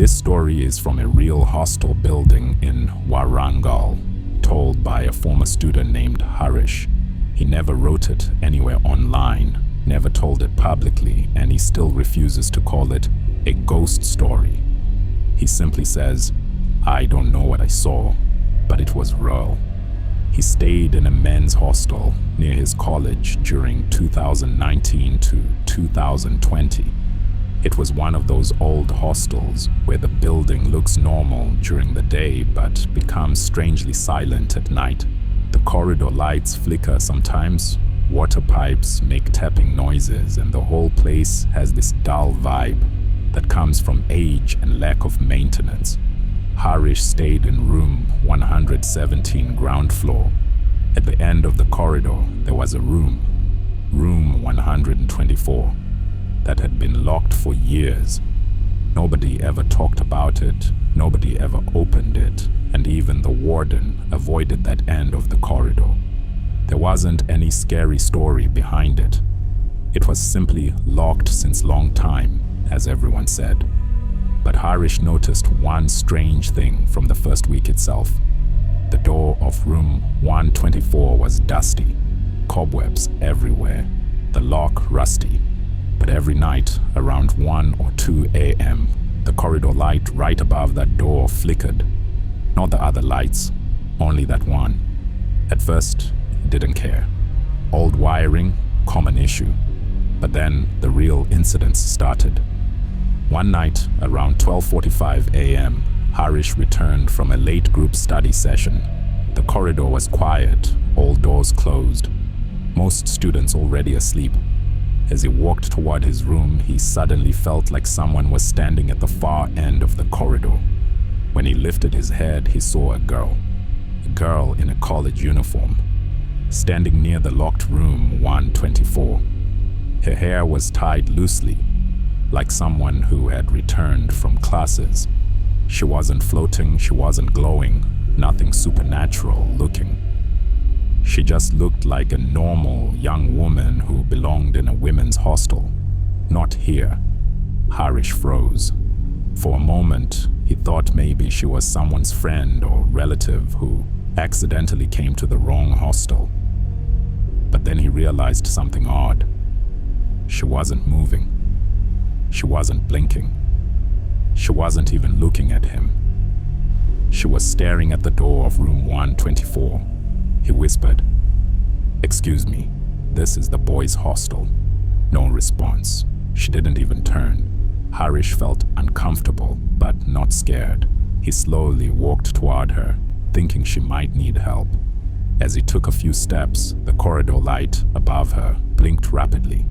This story is from a real hostel building in Warangal, told by a former student named Harish. He never wrote it anywhere online, never told it publicly, and he still refuses to call it a ghost story. He simply says, "I don't know what I saw, but it was real." He stayed in a men's hostel near his college during 2019 to 2020. It was one of those old hostels where the building looks normal during the day but becomes strangely silent at night. The corridor lights flicker sometimes, water pipes make tapping noises, and the whole place has this dull vibe that comes from age and lack of maintenance. Harish stayed in room 117, ground floor. At the end of the corridor, there was a room 124, that had been locked for years. Nobody ever talked about it, nobody ever opened it, and even the warden avoided that end of the corridor. There wasn't any scary story behind it. It was simply locked since long time, as everyone said. But Harish noticed one strange thing from the first week itself. The door of room 124 was dusty, cobwebs everywhere, the lock rusty. But every night, around 1 or 2 a.m., the corridor light right above that door flickered. Not the other lights, only that one. At first, he didn't care. Old wiring, common issue. But then the real incidents started. One night, around 12:45 a.m., Harish returned from a late group study session. The corridor was quiet, all doors closed. Most students already asleep. As he walked toward his room, he suddenly felt like someone was standing at the far end of the corridor. When he lifted his head, he saw a girl in a college uniform, standing near the locked room 124. Her hair was tied loosely, like someone who had returned from classes. She wasn't floating, she wasn't glowing, nothing supernatural looking. She just looked like a normal young woman who belonged in a women's hostel. Not here. Harish froze. For a moment, he thought maybe she was someone's friend or relative who accidentally came to the wrong hostel. But then he realized something odd. She wasn't moving. She wasn't blinking. She wasn't even looking at him. She was staring at the door of room 124. He whispered, "Excuse me, this is the boys' hostel." No response. She didn't even turn. Harish felt uncomfortable, but not scared. He slowly walked toward her, thinking she might need help. As he took a few steps, the corridor light above her blinked rapidly.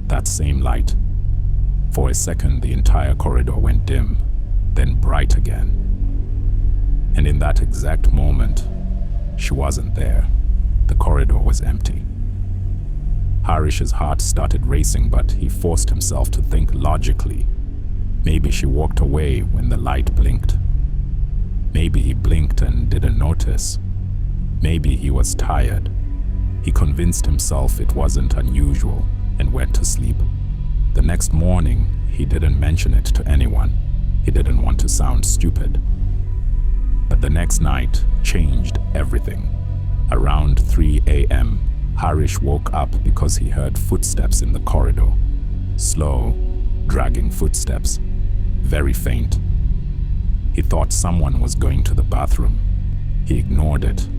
That same light. For a second, the entire corridor went dim, then bright again. And in that exact moment, she wasn't there. The corridor was empty. Harish's heart started racing, but he forced himself to think logically. Maybe she walked away when the light blinked. Maybe he blinked and didn't notice. Maybe he was tired. He convinced himself it wasn't unusual and went to sleep. The next morning, he didn't mention it to anyone. He didn't want to sound stupid. But the next night changed everything. Around 3 a.m., Harish woke up because he heard footsteps in the corridor. Slow, dragging footsteps, very faint. He thought someone was going to the bathroom. He ignored it,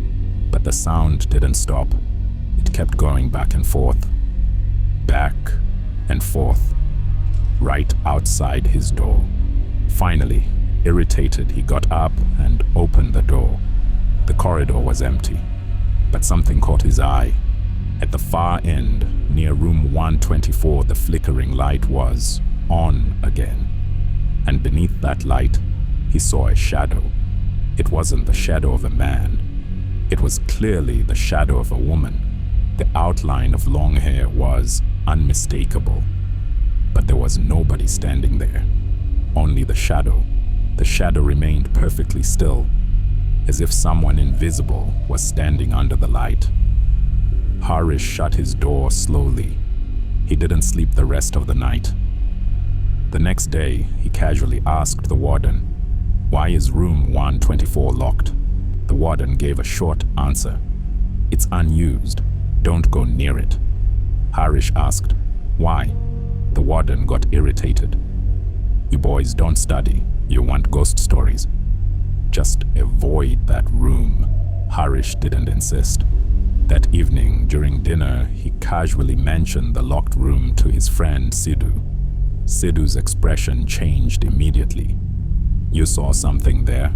but the sound didn't stop. It kept going back and forth, right outside his door. Finally, irritated, he got up and opened the door. The corridor was empty, but something caught his eye. At the far end, near room 124, the flickering light was on again. And beneath that light, he saw a shadow. It wasn't the shadow of a man. It was clearly the shadow of a woman. The outline of long hair was unmistakable. But there was nobody standing there. Only the shadow. The shadow remained perfectly still, as if someone invisible was standing under the light. Harish shut his door slowly. He didn't sleep the rest of the night. The next day, he casually asked the warden, "Why is room 124 locked?" The warden gave a short answer. "It's unused. Don't go near it." Harish asked, "Why?" The warden got irritated. "You boys don't study. You want ghost stories. Just avoid that room." Harish didn't insist. That evening, during dinner, he casually mentioned the locked room to his friend Sidhu. Sidhu's expression changed immediately. "You saw something there?"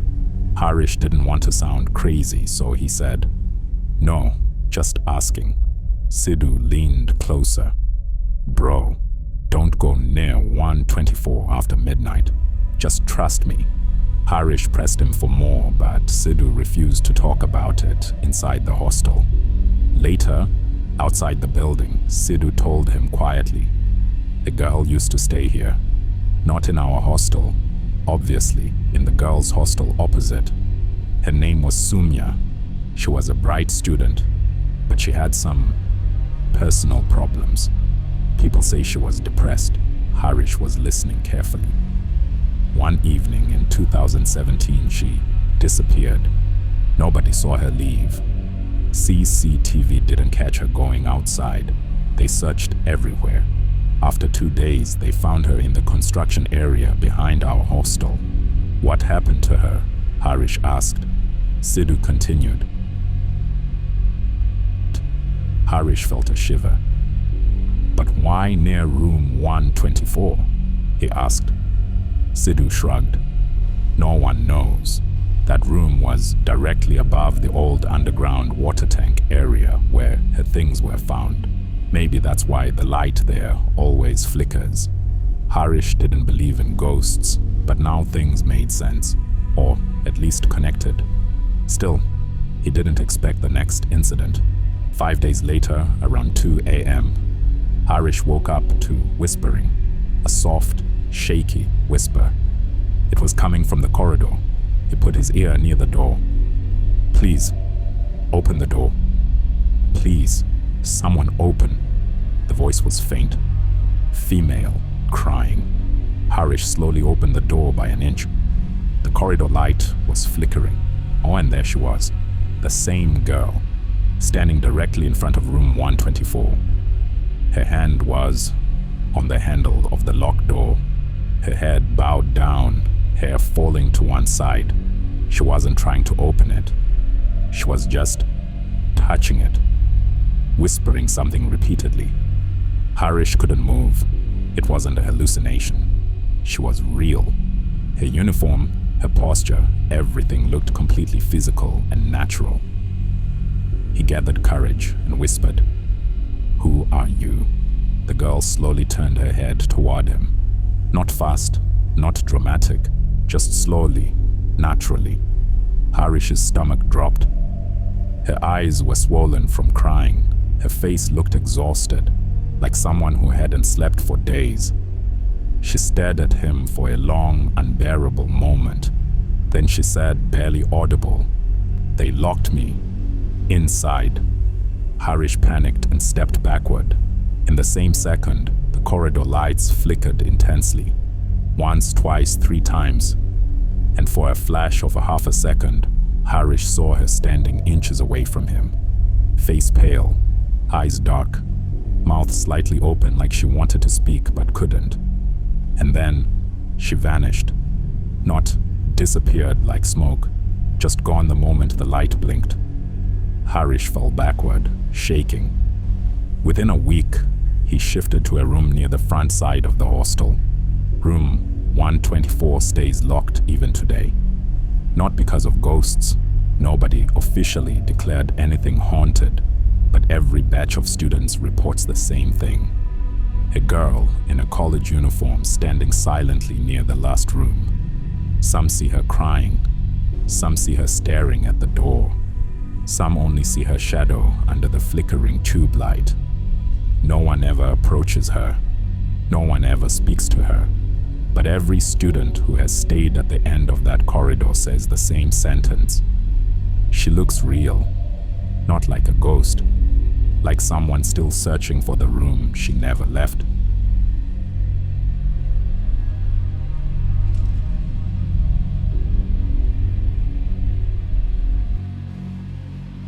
Harish didn't want to sound crazy, so he said, "No, just asking." Sidhu leaned closer. "Bro, don't go near 124 after midnight. Just trust me." Harish pressed him for more, but Sidhu refused to talk about it inside the hostel. Later, outside the building, Sidhu told him quietly, "A girl used to stay here. Not in our hostel, obviously, in the girls' hostel opposite. Her name was Sumya. She was a bright student, but she had some personal problems. People say she was depressed." Harish was listening carefully. "One evening in 2017, she disappeared. Nobody saw her leave. CCTV didn't catch her going outside. They searched everywhere. After 2 days, they found her in the construction area behind our hostel." "What happened to her?" Harish asked. Sidhu continued. Harish felt a shiver. "But why near room 124? He asked. Sidhu shrugged. "No one knows. That room was directly above the old underground water tank area where her things were found. Maybe that's why the light there always flickers." Harish didn't believe in ghosts, but now things made sense, or at least connected. Still, he didn't expect the next incident. 5 days later, around 2 a.m., Harish woke up to whispering, a soft, shaky whisper. It was coming from the corridor. He put his ear near the door. "Please, open the door. Please, someone open." The voice was faint. Female, crying. Harish slowly opened the door by an inch. The corridor light was flickering. Oh, and there she was, the same girl, standing directly in front of room 124. Her hand was on the handle of the locked door. Her head bowed down, hair falling to one side. She wasn't trying to open it. She was just touching it, whispering something repeatedly. Harish couldn't move. It wasn't a hallucination. She was real. Her uniform, her posture, everything looked completely physical and natural. He gathered courage and whispered, "Who are you?" The girl slowly turned her head toward him. Not fast, not dramatic, just slowly, naturally. Harish's stomach dropped. Her eyes were swollen from crying. Her face looked exhausted, like someone who hadn't slept for days. She stared at him for a long, unbearable moment. Then she said, barely audible, "They locked me inside." Harish panicked and stepped backward. In the same second, the corridor lights flickered intensely. Once, twice, 3 times. And for a flash of a half a second, Harish saw her standing inches away from him. Face pale, eyes dark, mouth slightly open like she wanted to speak but couldn't. And then, she vanished. Not disappeared like smoke, just gone the moment the light blinked. Harish fell backward, shaking. Within a week, he shifted to a room near the front side of the hostel. Room 124 stays locked even today. Not because of ghosts. Nobody officially declared anything haunted, but every batch of students reports the same thing. A girl in a college uniform standing silently near the last room. Some see her crying. Some see her staring at the door. Some only see her shadow under the flickering tube light. No one ever approaches her. No one ever speaks to her. But every student who has stayed at the end of that corridor says the same sentence. She looks real, not like a ghost, like someone still searching for the room she never left.